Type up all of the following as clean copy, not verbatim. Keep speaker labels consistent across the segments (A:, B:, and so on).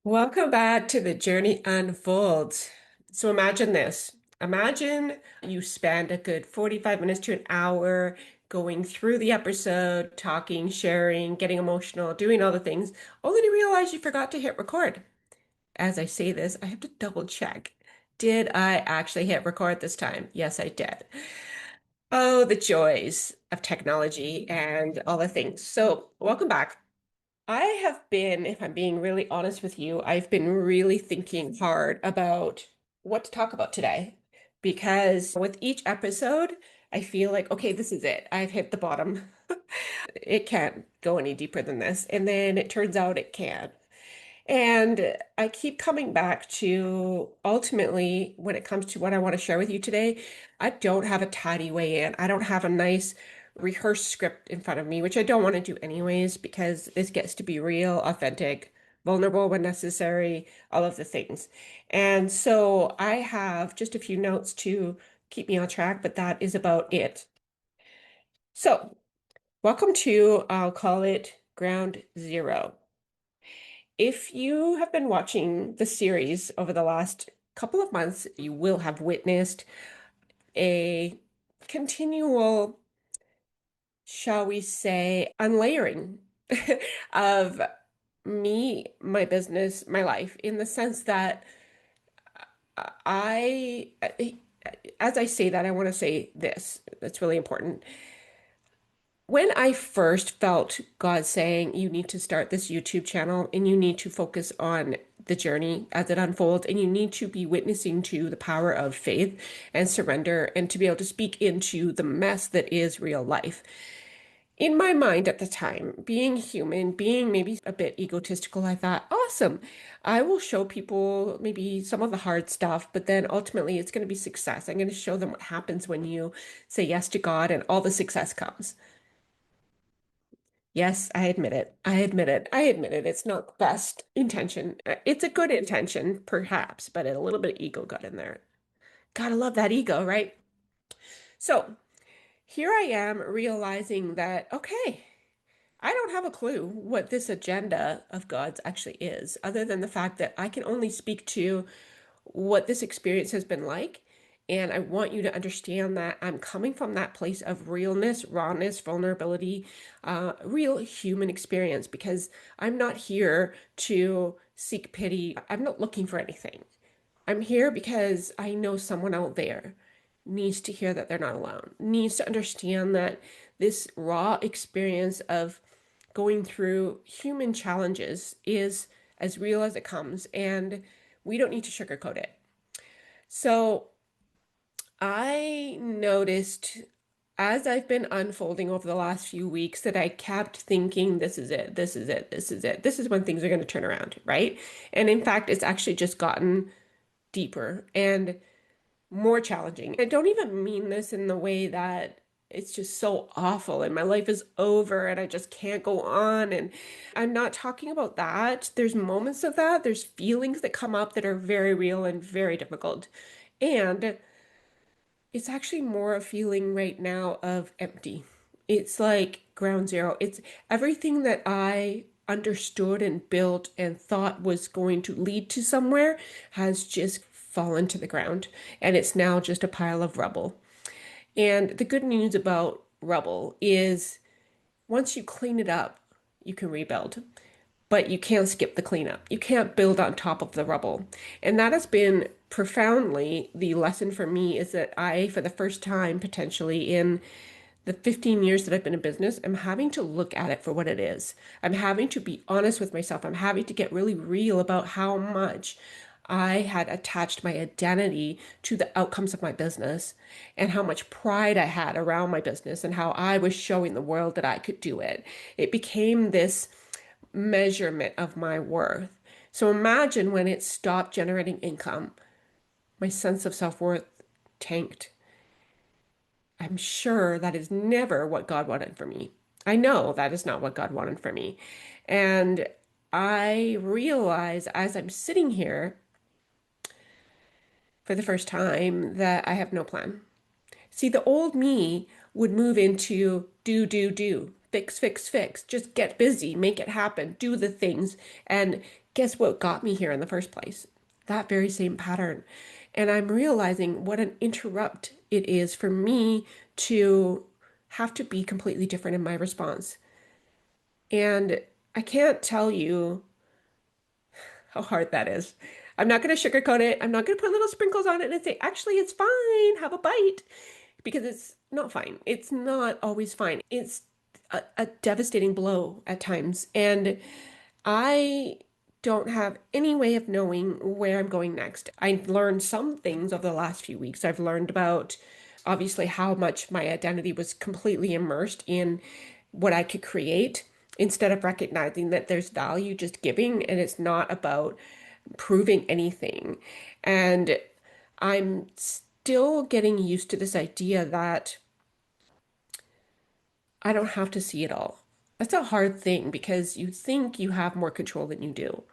A: Welcome back to the Journey Unfolds. So imagine this. Imagine you spend a good 45 minutes to an hour going through the episode, talking, sharing, getting emotional, doing all the things, only to realize you forgot to hit record. As I say this, I have to double check. Did I actually hit record this time? Yes, I did. Oh, the joys of technology and all the things. So, welcome back. I have been, if I'm being really honest with you, I've been really thinking hard about what to talk about today because with each episode, I feel like, okay, this is it. I've hit the bottom. It can't go any deeper than this. And then it turns out it can. And I keep coming back to ultimately, when it comes to what I want to share with you today, I don't have a tidy way in. I don't have a nice rehearsed script in front of me, which I don't want to do anyways, because this gets to be real, authentic, vulnerable when necessary, all of the things. And so I have just a few notes to keep me on track, but that is about it. So, welcome to, I'll call it Ground Zero. If you have been watching the series over the last couple of months, you will have witnessed a continual, shall we say, unlayering of me, my business, my life, in the sense that I, as I say that, I want to say this. That's really important. When I first felt God saying, you need to start this YouTube channel and you need to focus on the journey as it unfolds, and you need to be witnessing to the power of faith and surrender and to be able to speak into the mess that is real life. In my mind at the time, being human, being maybe a bit egotistical, I thought, awesome, I will show people maybe some of the hard stuff, but then ultimately it's going to be success. I'm going to show them what happens when you say yes to God and all the success comes. Yes, I admit it. I admit it. I admit it. It's not the best intention. It's a good intention, perhaps, but a little bit of ego got in there. Gotta love that ego, right? So here I am realizing that, okay, I don't have a clue what this agenda of God's actually is, other than the fact that I can only speak to what this experience has been like. And I want you to understand that I'm coming from that place of realness, rawness, vulnerability, real human experience, because I'm not here to seek pity. I'm not looking for anything. I'm here because I know someone out there needs to hear that they're not alone, needs to understand that this raw experience of going through human challenges is as real as it comes, and we don't need to sugarcoat it. So I noticed as I've been unfolding over the last few weeks that I kept thinking, this is it, this is it, this is it. This is when things are going to turn around, right? And in fact, it's actually just gotten deeper and more challenging. I don't even mean this in the way that it's just so awful and my life is over and I just can't go on. And I'm not talking about that. There's moments of that. There's feelings that come up that are very real and very difficult. And it's actually more a feeling right now of empty. It's like ground zero. It's everything that I understood and built and thought was going to lead to somewhere has just fallen to the ground. And it's now just a pile of rubble. And the good news about rubble is once you clean it up, you can rebuild, but you can't skip the cleanup. You can't build on top of the rubble. And that has been profoundly the lesson for me is that I, for the first time, potentially in the 15 years that I've been in business, I'm having to look at it for what it is. I'm having to be honest with myself. I'm having to get really real about how much I had attached my identity to the outcomes of my business and how much pride I had around my business and how I was showing the world that I could do it. It became this measurement of my worth. So imagine when it stopped generating income, my sense of self-worth tanked. I'm sure that is never what God wanted for me. I know that is not what God wanted for me. And I realize as I'm sitting here for the first time that I have no plan. See, the old me would move into do, fix, fix, fix, just get busy, make it happen, do the things, and Guess what got me here in the first place? That very same pattern. And I'm realizing what an interrupt it is for me to have to be completely different in my response. And I can't tell you how hard that is. I'm not going to sugarcoat it. I'm not going to put little sprinkles on it and say, actually, it's fine. Have a bite. Because it's not fine. It's not always fine. It's a devastating blow at times. And I don't have any way of knowing where I'm going next. I've learned some things over the last few weeks. I've learned about obviously how much my identity was completely immersed in what I could create instead of recognizing that there's value just giving and it's not about proving anything. And I'm still getting used to this idea that I don't have to see it all. That's a hard thing because you think you have more control than you do.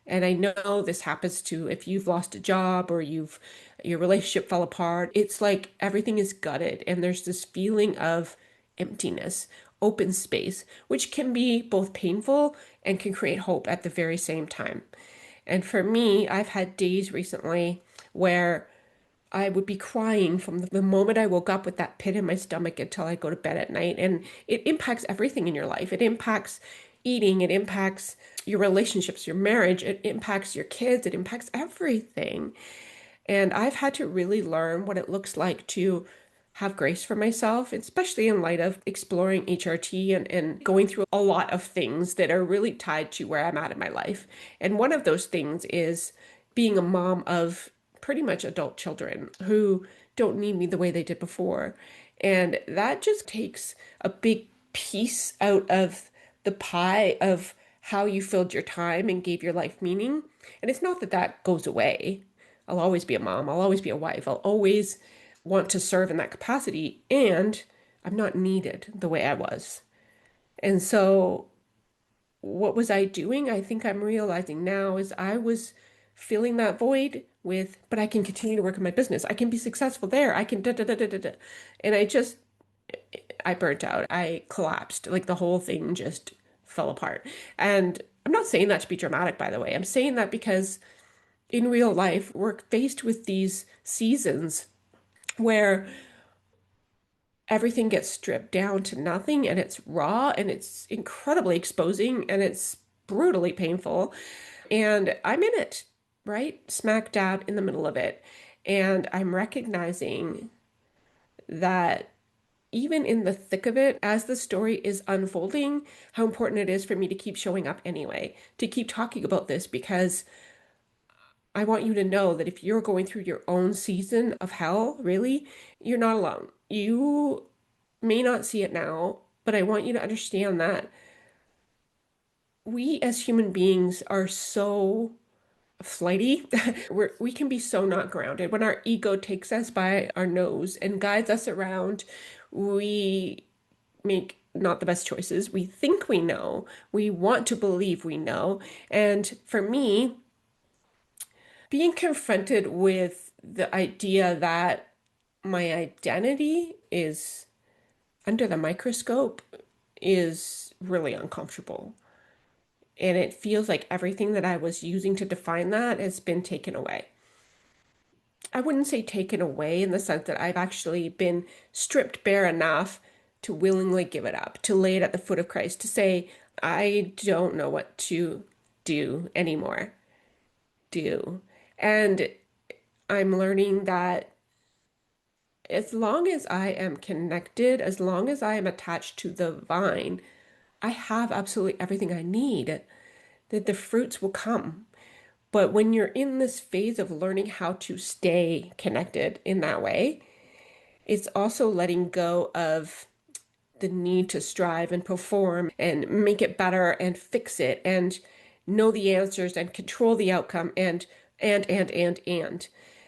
A: And I know this happens to if you've lost a job or your relationship fell apart. It's like everything is gutted and there's this feeling of emptiness, open space, which can be both painful and can create hope at the very same time. And for me, I've had days recently where I would be crying from the moment I woke up with that pit in my stomach until I go to bed at night. And it impacts everything in your life. It impacts eating, it impacts your relationships, your marriage, it impacts your kids, it impacts everything. And I've had to really learn what it looks like to have grace for myself, especially in light of exploring HRT and going through a lot of things that are really tied to where I'm at in my life. And one of those things is being a mom of pretty much adult children who don't need me the way they did before. And that just takes a big piece out of the pie of how you filled your time and gave your life meaning. And it's not that that goes away. I'll always be a mom. I'll always be a wife. I'll always want to serve in that capacity. And I'm not needed the way I was. And so, what was I doing? I think I'm realizing now is I was filling that void with, but I can continue to work in my business. I can be successful there. I can da da da da da da. And I burnt out. I collapsed. Like the whole thing just fell apart. And I'm not saying that to be dramatic, by the way. I'm saying that because in real life, we're faced with these seasons where everything gets stripped down to nothing and it's raw and it's incredibly exposing and it's brutally painful. And I'm in it, right? Smack dab in the middle of it. And I'm recognizing that even in the thick of it, as the story is unfolding, how important it is for me to keep showing up anyway, to keep talking about this because I want you to know that if you're going through your own season of hell, really, you're not alone. You may not see it now, but I want you to understand that we as human beings are so flighty. We can be so not grounded. When our ego takes us by our nose and guides us around, we make not the best choices. We think we know. We want to believe we know. And for me, being confronted with the idea that my identity is under the microscope is really uncomfortable. And it feels like everything that I was using to define that has been taken away. I wouldn't say taken away in the sense that I've actually been stripped bare enough to willingly give it up, to lay it at the foot of Christ, to say, I don't know what to do anymore. Do. And I'm learning that as long as I am connected, as long as I am attached to the vine, I have absolutely everything I need, that the fruits will come. But when you're in this phase of learning how to stay connected in that way, it's also letting go of the need to strive and perform and make it better and fix it and know the answers and control the outcome and.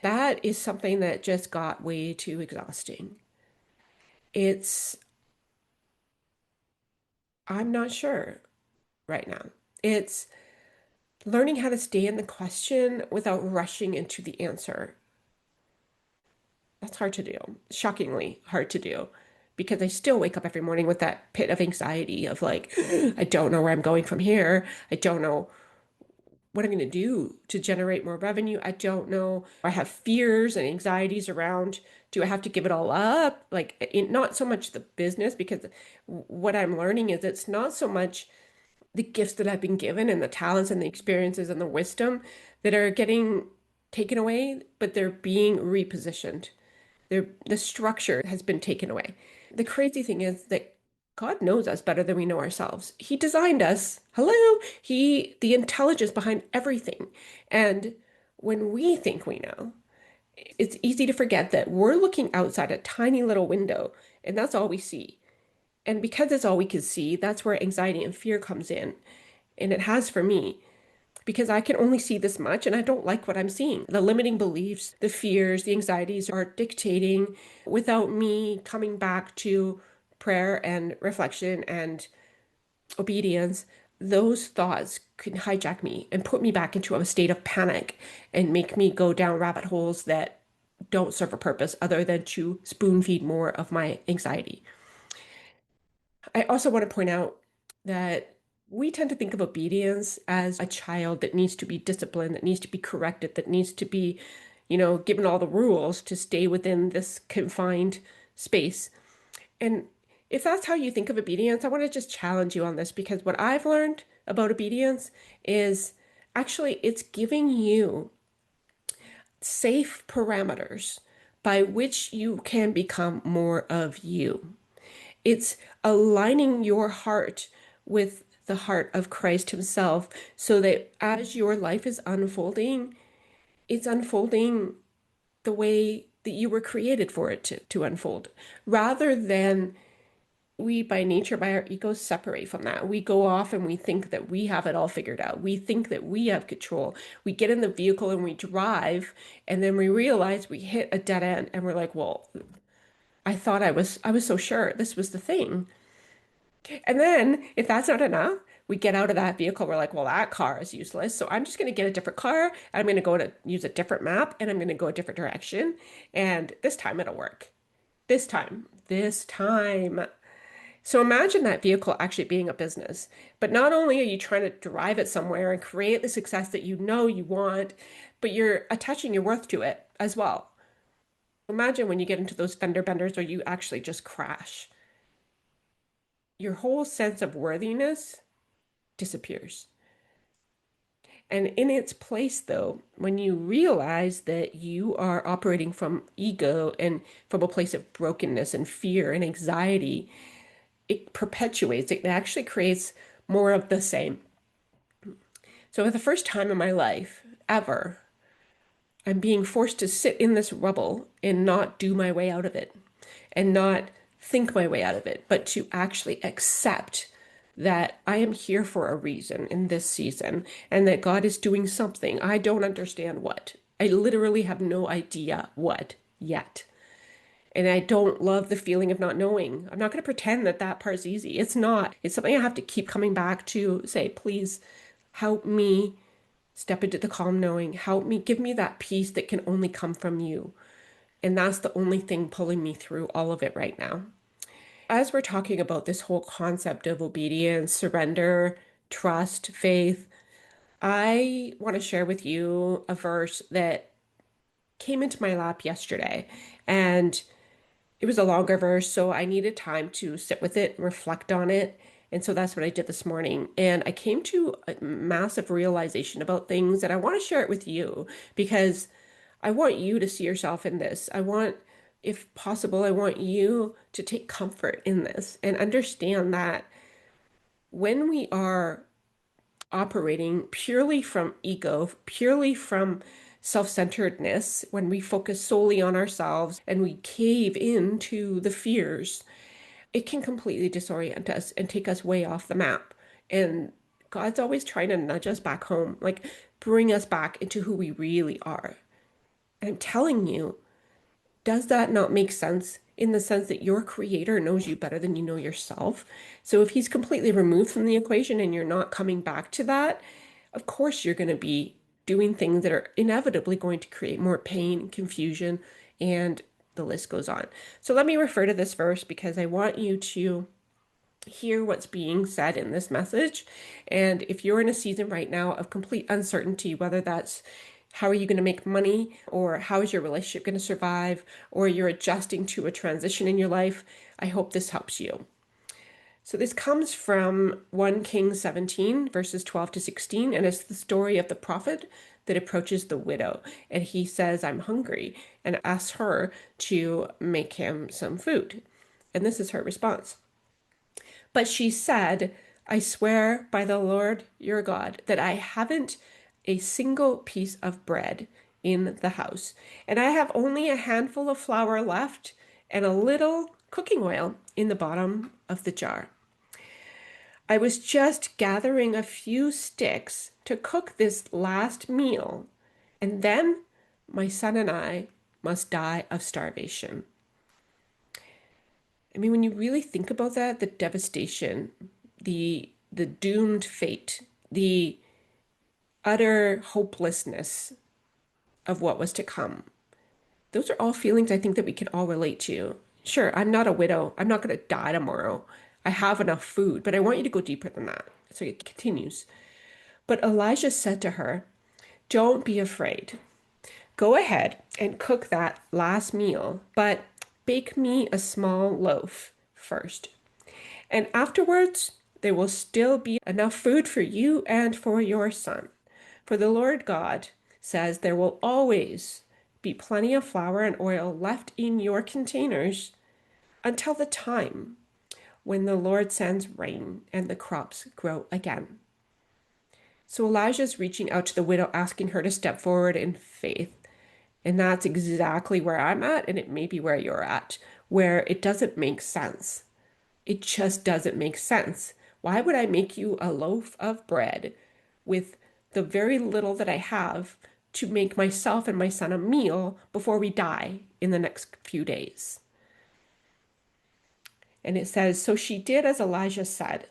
A: That is something that just got way too exhausting. It's, I'm not sure right now. It's learning how to stay in the question without rushing into the answer. That's hard to do, shockingly hard to do, because I still wake up every morning with that pit of anxiety of like, I don't know where I'm going from here. I don't know what I'm going to do to generate more revenue. I don't know. I have fears and anxieties around, do I have to give it all up? Like, not so much the business, because what I'm learning is it's not so much the gifts that I've been given and the talents and the experiences and the wisdom that are getting taken away, but they're being repositioned. The structure has been taken away. The crazy thing is that God knows us better than we know ourselves. He designed us. Hello, the intelligence behind everything. And when we think we know, it's easy to forget that we're looking outside a tiny little window, and that's all we see. And because it's all we can see, that's where anxiety and fear comes in. And it has for me, because I can only see this much and I don't like what I'm seeing. The limiting beliefs, the fears, the anxieties are dictating without me coming back to prayer and reflection and obedience. Those thoughts can hijack me and put me back into a state of panic and make me go down rabbit holes that don't serve a purpose other than to spoon feed more of my anxiety. I also want to point out that we tend to think of obedience as a child that needs to be disciplined, that needs to be corrected, that needs to be, given all the rules to stay within this confined space. And if that's how you think of obedience, I want to just challenge you on this, because what I've learned about obedience is actually it's giving you safe parameters by which you can become more of you. It's aligning your heart with the heart of Christ Himself, so that as your life is unfolding, it's unfolding the way that you were created for it to unfold, rather than we by nature, by our egos, separate from that. We go off and we think that we have it all figured out. We think that we have control. We get in the vehicle and we drive, and then we realize we hit a dead end and we're like, well, I was so sure this was the thing. And then if that's not enough, we get out of that vehicle. We're like, well, that car is useless. So I'm just going to get a different car. I'm going to go to use a different map, and I'm going to go a different direction. And this time it'll work. This time. So imagine that vehicle actually being a business. But not only are you trying to drive it somewhere and create the success that you know you want, but you're attaching your worth to it as well. Imagine when you get into those fender benders where you actually just crash. Your whole sense of worthiness disappears. And in its place, though, when you realize that you are operating from ego and from a place of brokenness and fear and anxiety, it perpetuates, it actually creates more of the same. So, for the first time in my life ever, I'm being forced to sit in this rubble and not do my way out of it and not think my way out of it, but to actually accept that I am here for a reason in this season and that God is doing something. I don't understand what. I literally have no idea what yet. And I don't love the feeling of not knowing. I'm not going to pretend that that part's easy. It's not. It's something I have to keep coming back to, say, please help me step into the calm knowing. Help me, give me that peace that can only come from you. And that's the only thing pulling me through all of it right now. As we're talking about this whole concept of obedience, surrender, trust, faith, I want to share with you a verse that came into my lap yesterday. And it was a longer verse, so I needed time to sit with it, reflect on it. And so that's what I did this morning. And I came to a massive realization about things that I want to share it with you, because I want you to see yourself in this. If possible, I want you to take comfort in this and understand that when we are operating purely from ego, purely from self-centeredness, when we focus solely on ourselves and we cave into the fears, it can completely disorient us and take us way off the map. And God's always trying to nudge us back home, like bring us back into who we really are. And I'm telling you, does that not make sense in the sense that your creator knows you better than you know yourself? So if he's completely removed from the equation and you're not coming back to that, of course you're going to be doing things that are inevitably going to create more pain, confusion, and the list goes on. So let me refer to this verse because I want you to hear what's being said in this message. And if you're in a season right now of complete uncertainty, whether that's how are you going to make money, or how is your relationship going to survive, or you're adjusting to a transition in your life, I hope this helps you. So this comes from 1 Kings 17, verses 12 to 16, and it's the story of the prophet that approaches the widow. And he says, I'm hungry, and asks her to make him some food. And this is her response. But she said, I swear by the Lord your God that I haven't a single piece of bread in the house, and I have only a handful of flour left and a little cooking oil in the bottom of the jar. I was just gathering a few sticks to cook this last meal, and then my son and I must die of starvation. I mean, when you really think about that, the devastation, the doomed fate, the utter hopelessness of what was to come. Those are all feelings I think that we can all relate to. Sure, I'm not a widow. I'm not going to die tomorrow. I have enough food, but I want you to go deeper than that. So it continues. But Elijah said to her, don't be afraid. Go ahead and cook that last meal, but bake me a small loaf first. And afterwards, there will still be enough food for you and for your son. For the Lord God says there will always be plenty of flour and oil left in your containers until the time when the Lord sends rain and the crops grow again. So Elijah's reaching out to the widow, asking her to step forward in faith. And that's exactly where I'm at, and it may be where you're at, where it doesn't make sense. It just doesn't make sense. Why would I make you a loaf of bread with the very little that I have to make myself and my son a meal before we die in the next few days? And it says, so she did as Elijah said,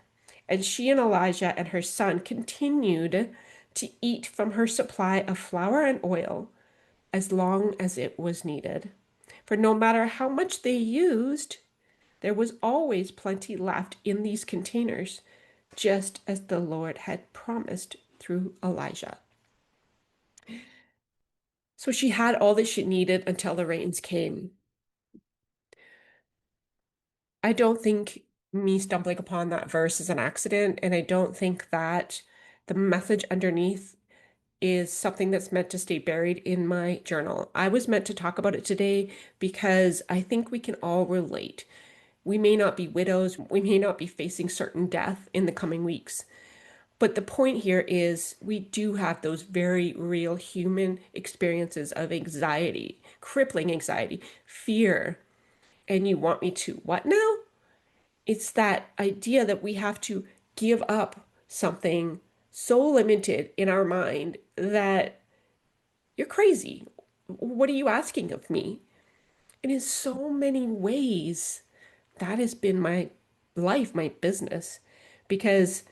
A: and she and Elijah and her son continued to eat from her supply of flour and oil as long as it was needed. For no matter how much they used, there was always plenty left in these containers, just as the Lord had promised through Elijah. So she had all that she needed until the rains came. I don't think me stumbling upon that verse is an accident, and I don't think that the message underneath is something that's meant to stay buried in my journal. I was meant to talk about it today because I think we can all relate. We may not be widows, we may not be facing certain death in the coming weeks, but the point here is we do have those very real human experiences of anxiety, crippling anxiety, fear. And you want me to what now? It's that idea that we have to give up something so limited in our mind that you're crazy. What are you asking of me? And in so many ways, that has been my life, my business, because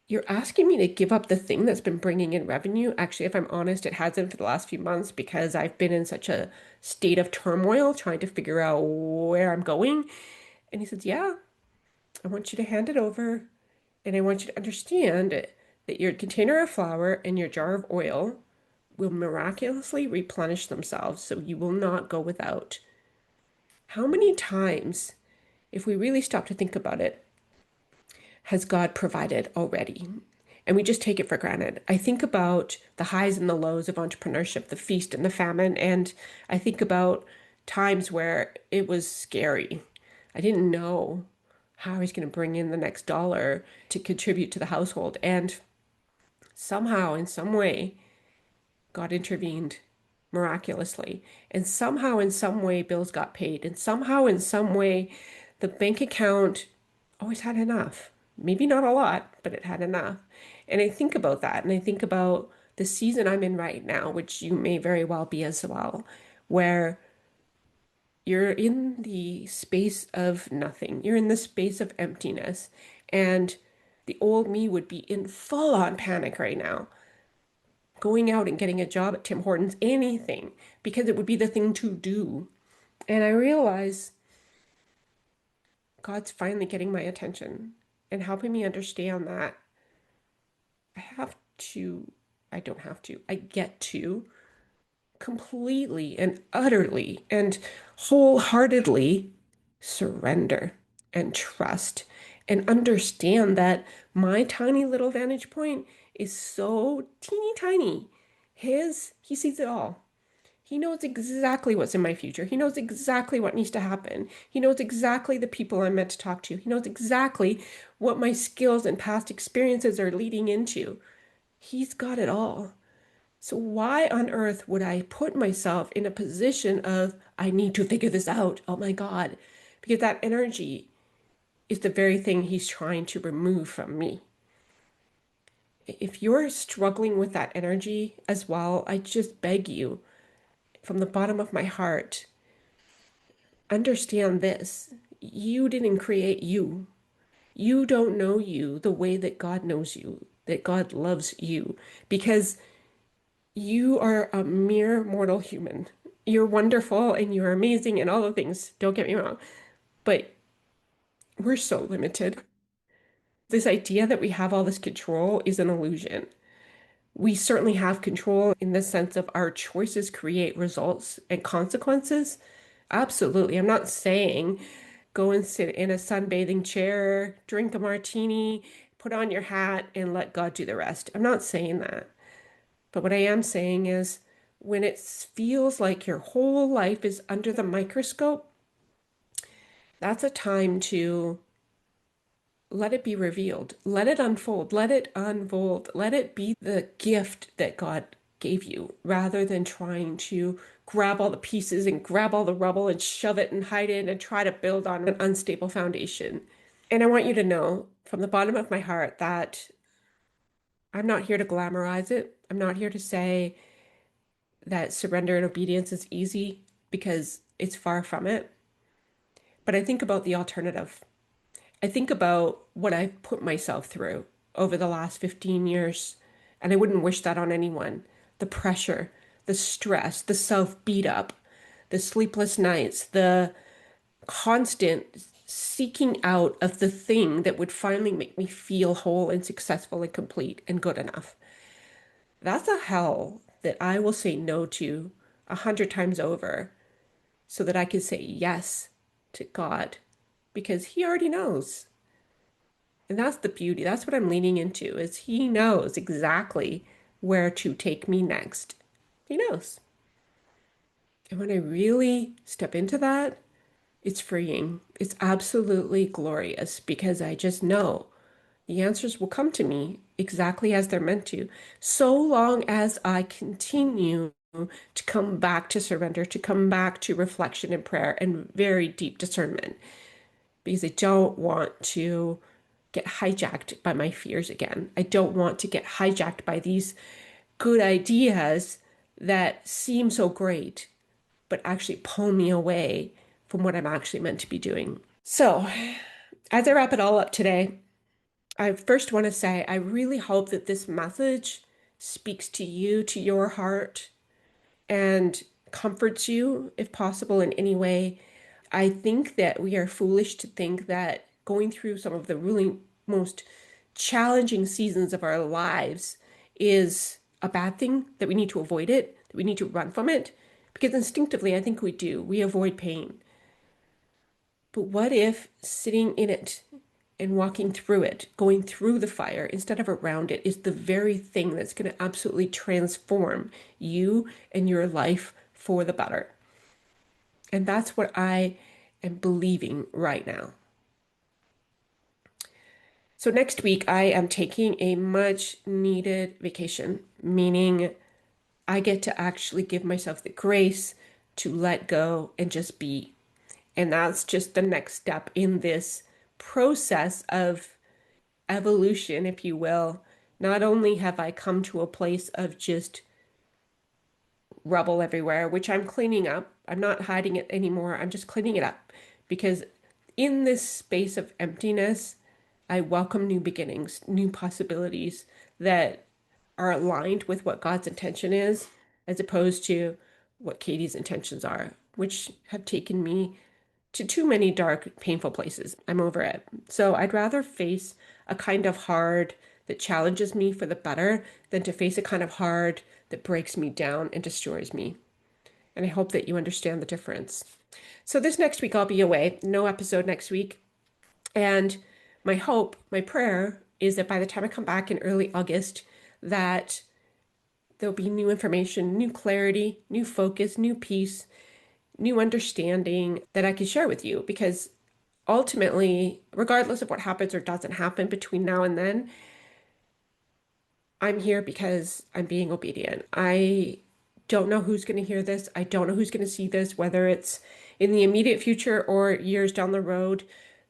A: you're asking me to give up the thing that's been bringing in revenue. Actually, if I'm honest, it hasn't for the last few months because I've been in such a state of turmoil trying to figure out where I'm going. And he says, yeah, I want you to hand it over. And I want you to understand that your container of flour and your jar of oil will miraculously replenish themselves so you will not go without. How many times, if we really stop to think about it, has God provided already? And we just take it for granted. I think about the highs and the lows of entrepreneurship, the feast and the famine, and I think about times where it was scary. I didn't know how I was going to bring in the next dollar to contribute to the household. And somehow, in some way, God intervened miraculously. And somehow, in some way, bills got paid. And somehow, in some way, the bank account always had enough. Maybe not a lot, but it had enough. And I think about that. And I think about the season I'm in right now, which you may very well be as well, where you're in the space of nothing. You're in the space of emptiness. And the old me would be in full on panic right now, going out and getting a job at Tim Hortons, anything, because it would be the thing to do. And I realize God's finally getting my attention and helping me understand that I have to, I don't have to, I get to completely and utterly and wholeheartedly surrender and trust and understand that my tiny little vantage point is so teeny tiny. He sees it all. He knows exactly what's in my future. He knows exactly what needs to happen. He knows exactly the people I'm meant to talk to. He knows exactly what my skills and past experiences are leading into. He's got it all. So why on earth would I put myself in a position of, I need to figure this out? Oh my God. Because that energy is the very thing he's trying to remove from me. If you're struggling with that energy as well, I just beg you from the bottom of my heart, understand this. You didn't create you. You don't know you the way that God knows you, that God loves you, because you are a mere mortal human. You're wonderful and you're amazing and all the things, don't get me wrong, but we're so limited. This idea that we have all this control is an illusion. We certainly have control in the sense of our choices create results and consequences. Absolutely. I'm not saying go and sit in a sunbathing chair, drink a martini, put on your hat, and let God do the rest. I'm not saying that. But what I am saying is when it feels like your whole life is under the microscope, that's a time to let it be revealed. Let it unfold. Let it unfold. Let it be the gift that God gave you rather than trying to grab all the pieces and grab all the rubble and shove it and hide it and try to build on an unstable foundation. And I want you to know from the bottom of my heart that I'm not here to glamorize it. I'm not here to say that surrender and obedience is easy because it's far from it. But I think about the alternative. I think about what I've put myself through over the last 15 years, and I wouldn't wish that on anyone. The pressure, the stress, the self beat up, the sleepless nights, the constant seeking out of the thing that would finally make me feel whole and successful and complete and good enough. That's a hell that I will say no to 100 times over so that I can say yes to God because He already knows. And that's the beauty. That's what I'm leaning into is He knows exactly where to take me next. He knows. And when I really step into that, it's freeing. It's absolutely glorious because I just know the answers will come to me exactly as they're meant to, so long as I continue to come back to surrender, to come back to reflection and prayer and very deep discernment, because I don't want to get hijacked by my fears again. I don't want to get hijacked by these good ideas that seem so great, but actually pull me away from what I'm actually meant to be doing. So, as I wrap it all up today, I first want to say I really hope that this message speaks to you, to your heart, and comforts you if possible in any way. I think that we are foolish to think that going through some of the really most challenging seasons of our lives is a bad thing, that we need to avoid it, that we need to run from it, because instinctively I think we do. We avoid pain. But what if sitting in it and walking through it, going through the fire instead of around it, is the very thing that's going to absolutely transform you and your life for the better? And that's what I am believing right now. So next week, I am taking a much needed vacation, meaning I get to actually give myself the grace to let go and just be. And that's just the next step in this process of evolution, if you will. Not only have I come to a place of just rubble everywhere, which I'm cleaning up, I'm not hiding it anymore, I'm just cleaning it up because in this space of emptiness, I welcome new beginnings, new possibilities that are aligned with what God's intention is, as opposed to what Katie's intentions are, which have taken me to too many dark, painful places. I'm over it. So I'd rather face a kind of hard that challenges me for the better than to face a kind of hard that breaks me down and destroys me. And I hope that you understand the difference. So this next week I'll be away, no episode next week. And my hope, my prayer is that by the time I come back in early August, that there'll be new information, new clarity, new focus, new peace, new understanding that I can share with you. Because ultimately, regardless of what happens or doesn't happen between now and then, I'm here because I'm being obedient. I don't know who's going to hear this. I don't know who's going to see this, whether it's in the immediate future or years down the road.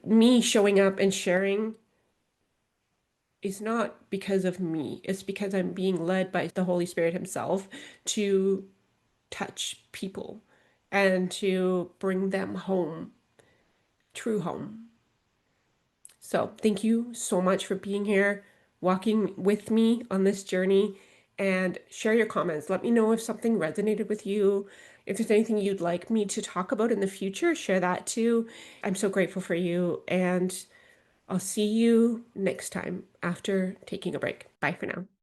A: Me showing up and sharing is not because of me. It's because I'm being led by the Holy Spirit Himself to touch people and to bring them home, true home. So thank you so much for being here, walking with me on this journey, and share your comments. Let me know if something resonated with you. If there's anything you'd like me to talk about in the future, share that too. I'm so grateful for you, and I'll see you next time after taking a break. Bye for now.